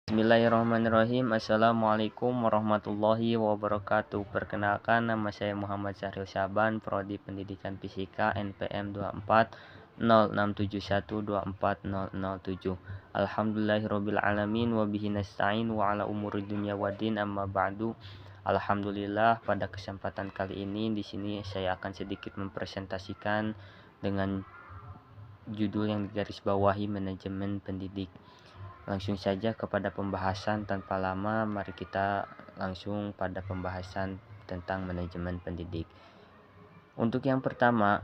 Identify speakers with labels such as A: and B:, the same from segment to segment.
A: Bismillahirrahmanirrahim. Assalamualaikum warahmatullahi wabarakatuh. Perkenalkan, nama saya Muhammad Syahril Syaban, Prodi Pendidikan Fisika NPM 240671240007. Alhamdulillahirabbil alamin wa bihi nasta'in wa ala umuri dunya waddin, amma ba'du. Alhamdulillah, pada kesempatan kali ini di sini saya akan sedikit mempresentasikan dengan judul yang digarisbawahi manajemen pendidik. Langsung saja kepada pembahasan tanpa lama, mari kita langsung pada pembahasan tentang manajemen pendidik. Untuk yang pertama,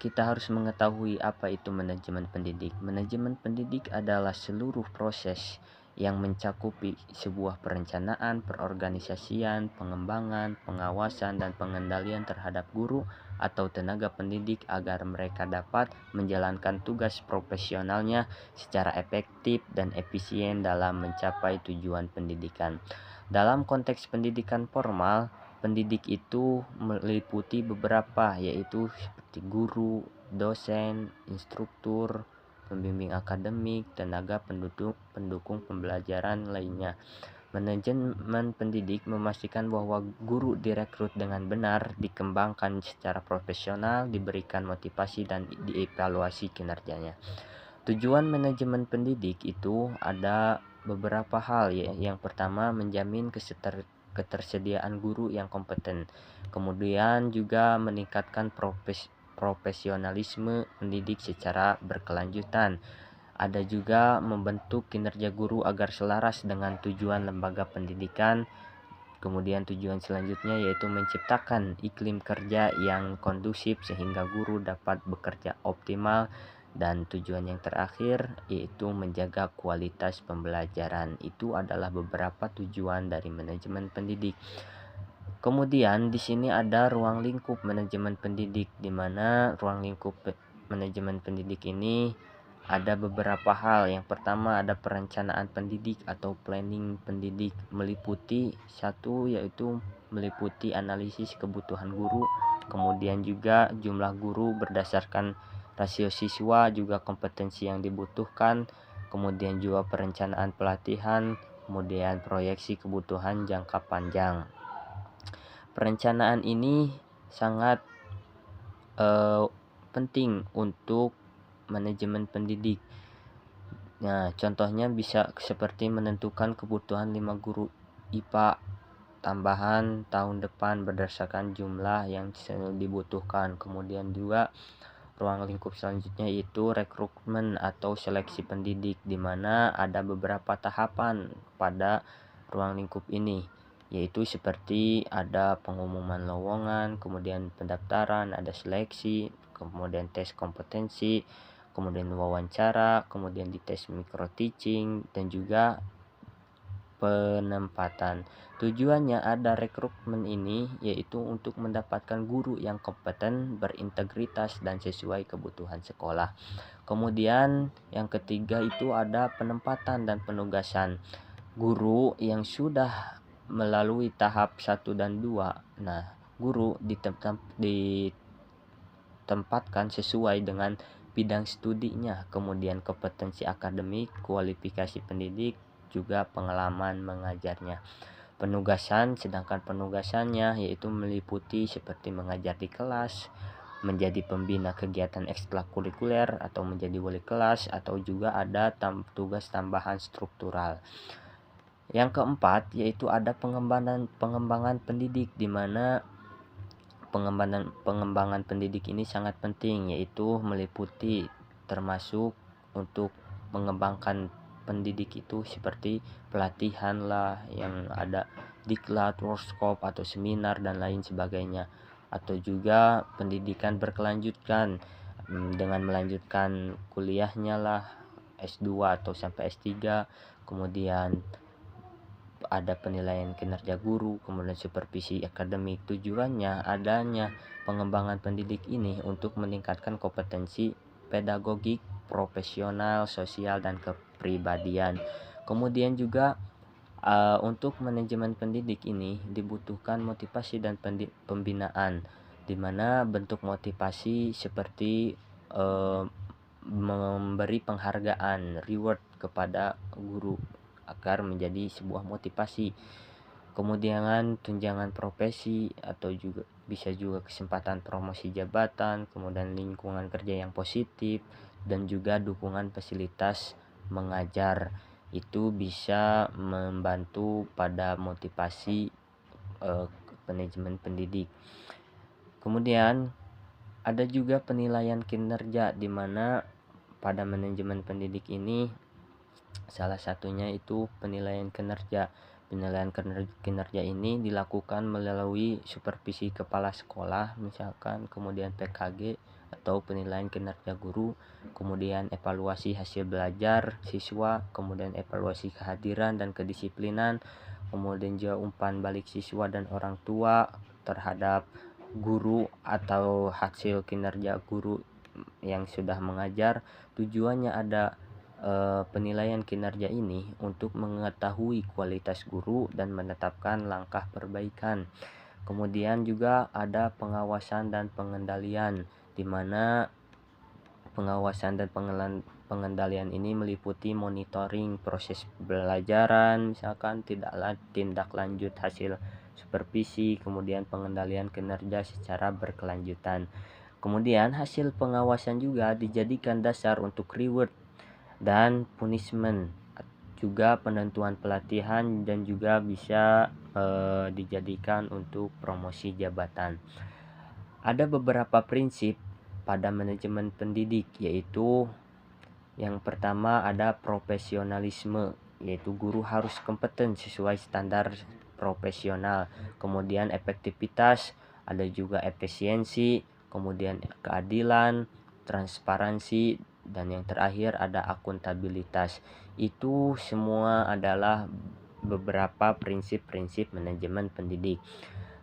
A: kita harus mengetahui apa itu manajemen pendidik. Manajemen pendidik adalah seluruh proses yang mencakupi sebuah perencanaan, perorganisasian, pengembangan, pengawasan, dan pengendalian terhadap guru atau tenaga pendidik agar mereka dapat menjalankan tugas profesionalnya secara efektif dan efisien dalam mencapai tujuan pendidikan. Dalam konteks pendidikan formal, pendidik itu meliputi beberapa, yaitu seperti guru, dosen, instruktur, pembimbing akademik, tenaga pendukung pembelajaran lainnya. Manajemen pendidik memastikan bahwa guru direkrut dengan benar, dikembangkan secara profesional, diberikan motivasi, dan dievaluasi kinerjanya. Tujuan manajemen pendidik itu ada beberapa hal, ya. Yang pertama, menjamin ketersediaan guru yang kompeten. Kemudian juga meningkatkan profesionalisme pendidik secara berkelanjutan. Ada juga membentuk kinerja guru agar selaras dengan tujuan lembaga pendidikan. Kemudian tujuan selanjutnya yaitu menciptakan iklim kerja yang kondusif sehingga guru dapat bekerja optimal. Dan tujuan yang terakhir yaitu menjaga kualitas pembelajaran. Itu adalah beberapa tujuan dari manajemen pendidik. Kemudian di sini ada ruang lingkup manajemen pendidik, di mana ruang lingkup manajemen pendidik ini ada beberapa hal. Yang pertama ada perencanaan pendidik atau planning pendidik, meliputi satu yaitu meliputi analisis kebutuhan guru, kemudian juga jumlah guru berdasarkan rasio siswa, juga kompetensi yang dibutuhkan, kemudian juga perencanaan pelatihan, kemudian proyeksi kebutuhan jangka panjang. Perencanaan ini sangat penting untuk manajemen pendidik. Nah, contohnya bisa seperti menentukan kebutuhan 5 guru IPA tambahan tahun depan berdasarkan jumlah yang dibutuhkan. Kemudian juga ruang lingkup selanjutnya yaitu rekrutmen atau seleksi pendidik, di mana ada beberapa tahapan pada ruang lingkup ini, yaitu seperti ada pengumuman lowongan, kemudian pendaftaran, ada seleksi, kemudian tes kompetensi, kemudian wawancara, kemudian dites micro teaching, dan juga penempatan. Tujuannya ada rekrutmen ini yaitu untuk mendapatkan guru yang kompeten, berintegritas, dan sesuai kebutuhan sekolah. Kemudian yang ketiga itu ada penempatan dan penugasan. Guru yang sudah melalui tahap 1 dan 2. Nah, guru ditempatkan sesuai dengan bidang studinya, kemudian kompetensi akademik, kualifikasi pendidik, juga pengalaman mengajarnya. Sedangkan penugasannya yaitu meliputi seperti mengajar di kelas, menjadi pembina kegiatan ekstrakurikuler atau menjadi wali kelas, atau juga ada tugas tambahan struktural. Yang keempat yaitu ada pengembangan pendidik, di mana pengembangan pendidik ini sangat penting, yaitu meliputi termasuk untuk mengembangkan pendidik itu seperti pelatihan lah, yang ada diklat, workshop atau seminar dan lain sebagainya, atau juga pendidikan berkelanjutan dengan melanjutkan kuliahnya lah, S2 atau sampai S3, kemudian ada penilaian kinerja guru, kemudian supervisi akademik. Tujuannya adanya pengembangan pendidik ini untuk meningkatkan kompetensi pedagogik, profesional, sosial, dan kepribadian. Kemudian juga untuk manajemen pendidik ini dibutuhkan motivasi dan pembinaan, di mana bentuk motivasi seperti memberi penghargaan, reward kepada guru agar menjadi sebuah motivasi. Kemudian tunjangan profesi atau juga bisa juga kesempatan promosi jabatan, kemudian lingkungan kerja yang positif, dan juga dukungan fasilitas mengajar. Itu bisa membantu pada motivasi manajemen pendidik. Kemudian ada juga penilaian kinerja, di mana pada manajemen pendidik ini salah satunya itu penilaian kinerja. Penilaian kinerja ini dilakukan melalui supervisi kepala sekolah, misalkan, kemudian PKG atau penilaian kinerja guru, kemudian evaluasi hasil belajar siswa, kemudian evaluasi kehadiran dan kedisiplinan, kemudian juga umpan balik siswa dan orang tua terhadap guru atau hasil kinerja guru yang sudah mengajar. Tujuannya ada penilaian kinerja ini untuk mengetahui kualitas guru dan menetapkan langkah perbaikan. Kemudian juga ada pengawasan dan pengendalian, di mana pengawasan dan pengendalian ini meliputi monitoring proses pembelajaran, misalkan tindak lanjut hasil supervisi, kemudian pengendalian kinerja secara berkelanjutan. Kemudian hasil pengawasan juga dijadikan dasar untuk reward dan punishment, juga penentuan pelatihan, dan juga bisa dijadikan untuk promosi jabatan. Ada beberapa prinsip pada manajemen pendidik, yaitu yang pertama ada profesionalisme, yaitu guru harus kompeten sesuai standar profesional. Kemudian efektivitas, ada juga efisiensi, kemudian keadilan, transparansi, dan yang terakhir ada akuntabilitas. Itu semua adalah beberapa prinsip-prinsip manajemen pendidik.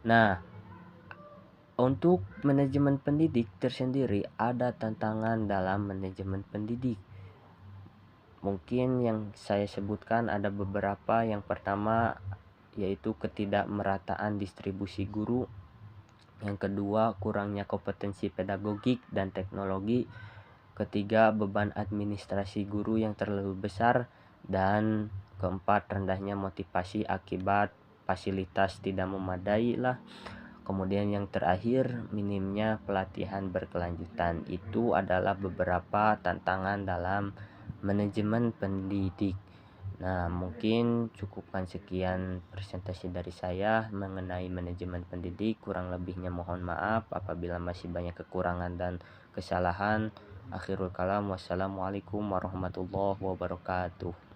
A: Nah, untuk manajemen pendidik tersendiri ada tantangan dalam manajemen pendidik. Mungkin yang saya sebutkan ada beberapa. Yang pertama yaitu ketidakmerataan distribusi guru. Yang kedua, kurangnya kompetensi pedagogik dan teknologi. Ketiga, beban administrasi guru yang terlalu besar. Dan keempat, rendahnya motivasi akibat fasilitas tidak memadai lah. Kemudian yang terakhir, minimnya pelatihan berkelanjutan. Itu adalah beberapa tantangan dalam manajemen pendidik. Nah, mungkin cukupkan sekian presentasi dari saya mengenai manajemen pendidik. Kurang lebihnya mohon maaf apabila masih banyak kekurangan dan kesalahan. Akhirul kalam, wassalamualaikum warahmatullahi wabarakatuh.